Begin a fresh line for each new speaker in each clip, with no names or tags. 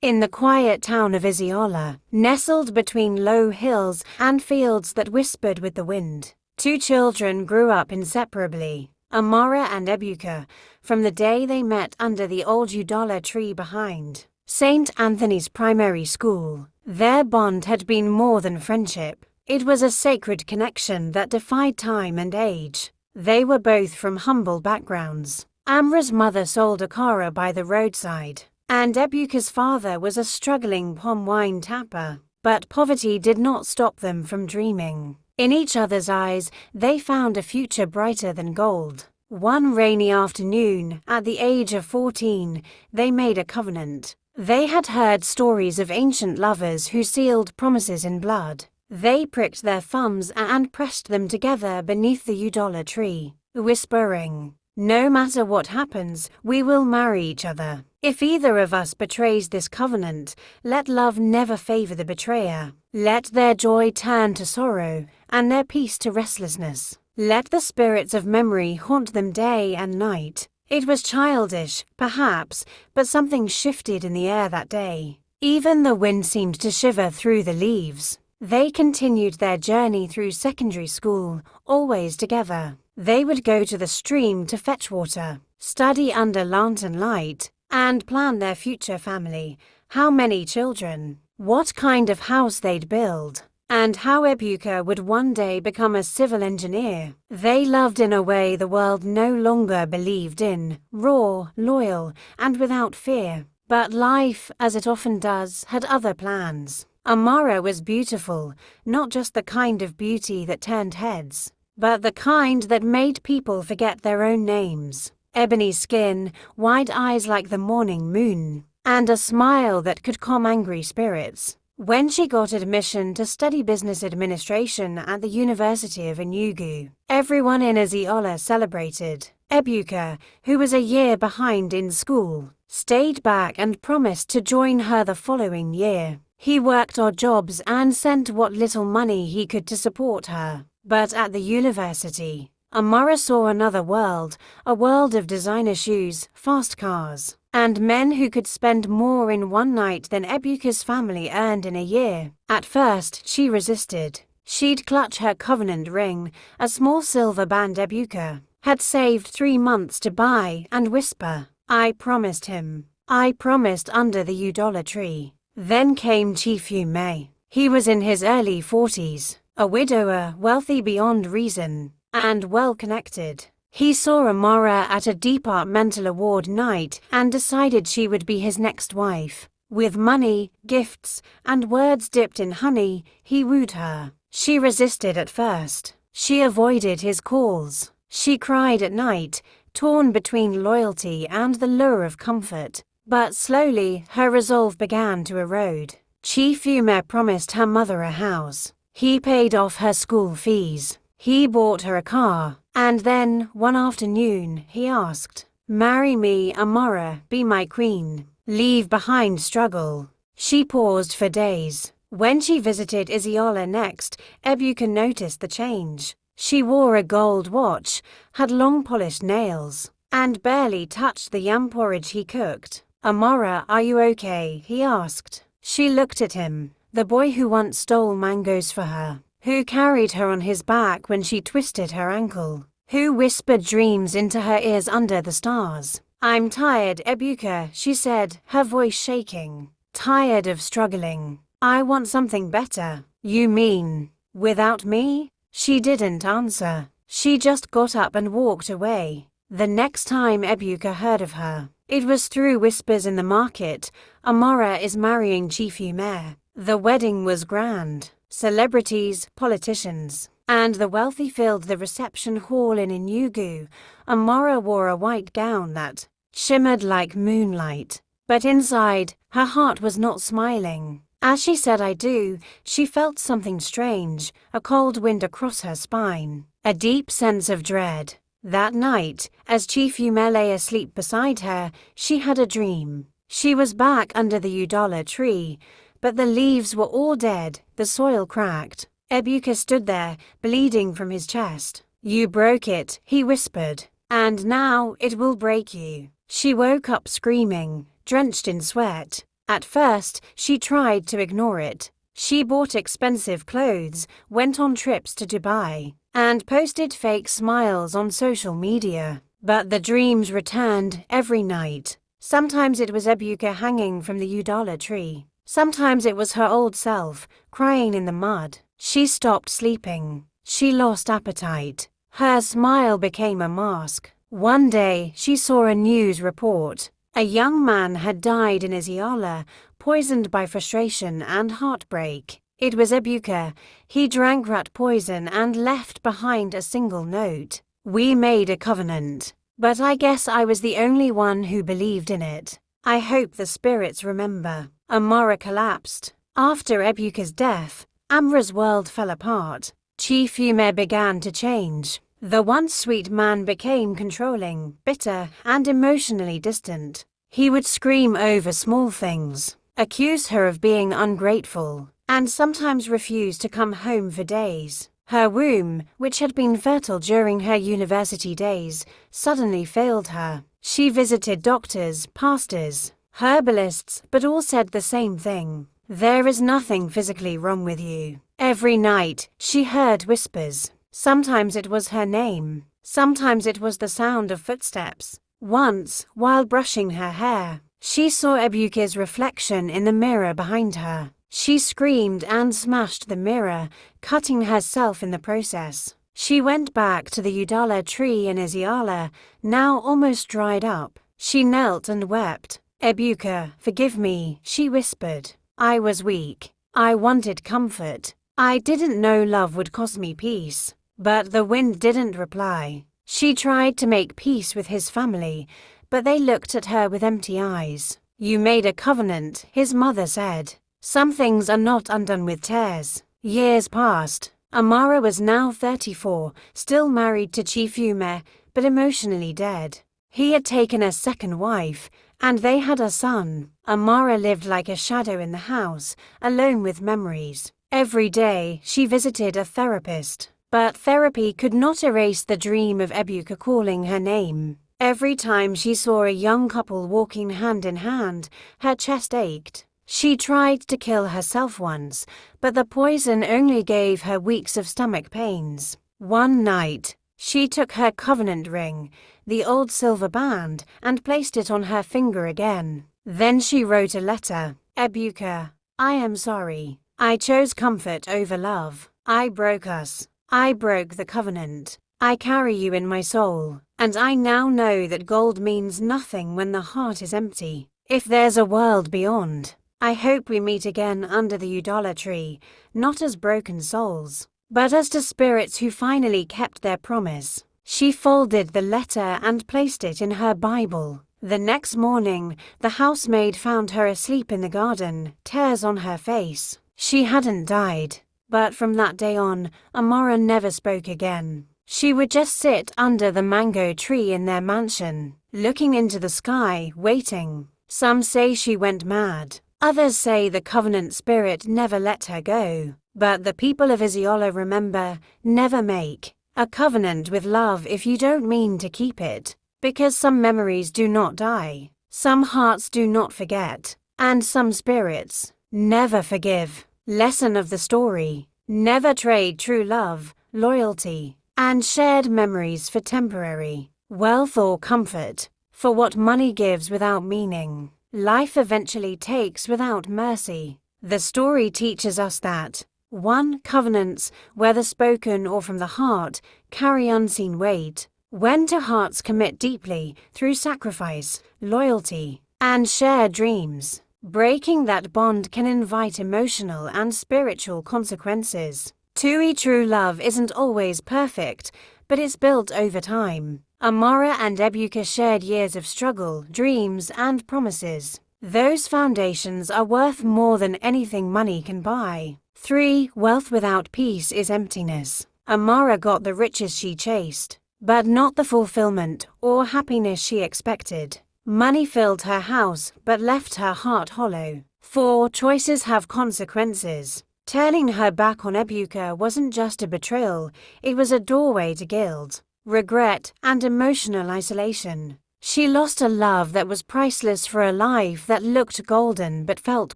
In the quiet town of Iziola, nestled between low hills and fields that whispered with the wind, two children grew up inseparably, Amara and Ebuka, from the day they met under the old udala tree behind St. Anthony's primary school. Their bond had been more than friendship. It was a sacred connection that defied time and age. They were both from humble backgrounds. Amara's mother sold akara by the roadside, and Ebuka's father was a struggling palm wine tapper. But poverty did not stop them from dreaming. In each other's eyes, they found a future brighter than gold. One rainy afternoon, at the age of 14, they made a covenant. They had heard stories of ancient lovers who sealed promises in blood. They pricked their thumbs and pressed them together beneath the udala tree, whispering, "No matter what happens, we will marry each other. If either of us betrays this covenant, let love never favor the betrayer. Let their joy turn to sorrow, and their peace to restlessness. Let the spirits of memory haunt them day and night." It was childish, perhaps, but something shifted in the air that day. Even the wind seemed to shiver through the leaves. They continued their journey through secondary school, always together. They would go to the stream to fetch water, study under lantern light, and plan their future family. How many children, what kind of house they'd build, and how Ebuka would one day become a civil engineer. They loved in a way the world no longer believed in, raw, loyal, and without fear. But life, as it often does, had other plans. Amara was beautiful, not just the kind of beauty that turned heads, but the kind that made people forget their own names. Ebony skin, wide eyes like the morning moon, and a smile that could calm angry spirits. When she got admission to study business administration at the University of Enugu, everyone in Iziola celebrated. Ebuka, who was a year behind in school, stayed back and promised to join her the following year. He worked odd jobs and sent what little money he could to support her. But at the university, Amara saw another world, a world of designer shoes, fast cars, and men who could spend more in one night than Ebuka's family earned in a year. At first, she resisted. She'd clutch her covenant ring, a small silver band Ebuka had saved 3 months to buy, and whisper, "I promised him. I promised under the udala tree." Then came Chifume. He was in his early 40s, a widower, wealthy beyond reason, and well-connected. He saw Amara at a departmental award night and decided she would be his next wife. With money, gifts, and words dipped in honey, he wooed her. She resisted at first. She avoided his calls. She cried at night, torn between loyalty and the lure of comfort. But slowly, her resolve began to erode. Chifume promised her mother a house. He paid off her school fees. He bought her a car. And then, one afternoon, he asked, "Marry me, Amara, be my queen. Leave behind struggle." She paused for days. When she visited Iziola next, Ebuka noticed the change. She wore a gold watch, had long polished nails, and barely touched the yam porridge he cooked. "Amara, are you okay?" he asked. She looked at him, the boy who once stole mangoes for her, who carried her on his back when she twisted her ankle, who whispered dreams into her ears under the stars. "I'm tired, Ebuka," she said, her voice shaking. "Tired of struggling. I want something better." "You mean, without me?" She didn't answer. She just got up and walked away. The next time Ebuka heard of her, it was through whispers in the market. Amara is marrying Chifume. The wedding was grand. Celebrities, politicians, and the wealthy filled the reception hall in Enugu. Amara wore a white gown that shimmered like moonlight, but inside, her heart was not smiling. As she said "I do," she felt something strange, a cold wind across her spine, a deep sense of dread. That night, as Chifume lay asleep beside her, she had a dream. She was back under the udala tree, but the leaves were all dead, the soil cracked. Ebuka stood there, bleeding from his chest. "You broke it," he whispered, "and now it will break you." She woke up screaming, drenched in sweat. At first, she tried to ignore it. She bought expensive clothes, went on trips to Dubai, and posted fake smiles on social media. But the dreams returned every night. Sometimes it was Ebuka hanging from the udala tree. Sometimes it was her old self, crying in the mud. She stopped sleeping. She lost appetite. Her smile became a mask. One day, she saw a news report. A young man had died in Isiala, poisoned by frustration and heartbreak. It was Ebuka. He drank rat poison and left behind a single note. We made a covenant, but I guess I was the only one who believed in it. I hope the spirits remember. Amara collapsed. After Ebuka's death, Amara's world fell apart. Chief Yume began to change. The once sweet man became controlling, bitter, and emotionally distant. He would scream over small things, accuse her of being ungrateful, and sometimes refuse to come home for days. Her womb, which had been fertile during her university days, suddenly failed her. She visited doctors, pastors, herbalists, but all said the same thing. There is nothing physically wrong with you. Every night, she heard whispers. Sometimes it was her name. Sometimes it was the sound of footsteps. Once, while brushing her hair, she saw Ebuka's reflection in the mirror behind her. She screamed and smashed the mirror, cutting herself in the process. She went back to the udala tree in Isiala, now almost dried up. She knelt and wept. "Ebuka, forgive me," she whispered. "I was weak. I wanted comfort. I didn't know love would cost me peace." But the wind didn't reply. She tried to make peace with his family, but they looked at her with empty eyes. "You made a covenant," his mother said. "Some things are not undone with tears." Years passed. Amara was now 34, still married to Chief Yume, but emotionally dead. He had taken a second wife, and they had a son. Amara lived like a shadow in the house, alone with memories. Every day, she visited a therapist. But therapy could not erase the dream of Ebuka calling her name. Every time she saw a young couple walking hand in hand, her chest ached. She tried to kill herself once, but the poison only gave her weeks of stomach pains. One night, she took her covenant ring, the old silver band, and placed it on her finger again. Then she wrote a letter. "Ebuka, I am sorry. I chose comfort over love. I broke us. I broke the covenant. I carry you in my soul, and I now know that gold means nothing when the heart is empty. If there's a world beyond, I hope we meet again under the udala tree, not as broken souls, but as the spirits who finally kept their promise." She folded the letter and placed it in her Bible. The next morning, the housemaid found her asleep in the garden, tears on her face. She hadn't died. But from that day on, Amara never spoke again. She would just sit under the mango tree in their mansion, looking into the sky, waiting. Some say she went mad. Others say the covenant spirit never let her go. But the people of Isiala remember, never make a covenant with love if you don't mean to keep it. Because some memories do not die, some hearts do not forget, and some spirits never forgive. Lesson of the story: never trade true love, loyalty, and shared memories for temporary wealth or comfort. For what money gives without meaning, life eventually takes without mercy. The story teaches us that 1. Covenants, whether spoken or from the heart, carry unseen weight. When two hearts commit deeply through sacrifice, loyalty, and shared dreams, breaking that bond can invite emotional and spiritual consequences. 2. True love isn't always perfect, but it's built over time. Amara and Ebuka shared years of struggle, dreams, and promises. Those foundations are worth more than anything money can buy. 3. Wealth without peace is emptiness. Amara got the riches she chased, but not the fulfillment or happiness she expected. Money filled her house, but left her heart hollow. 4. Choices have consequences. Turning her back on Ebuka wasn't just a betrayal, it was a doorway to guilt, regret, and emotional isolation. She lost a love that was priceless for a life that looked golden but felt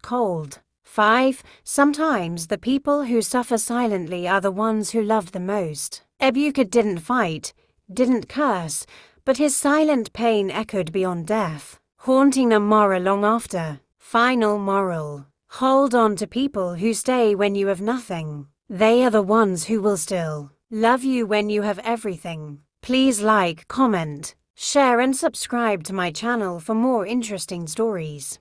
cold. 5. Sometimes the people who suffer silently are the ones who love the most. Ebuka didn't fight, didn't curse, but his silent pain echoed beyond death, haunting Amara long after. Final moral: hold on to people who stay when you have nothing. They are the ones who will still love you when you have everything. Please like, comment, share and subscribe to my channel for more interesting stories.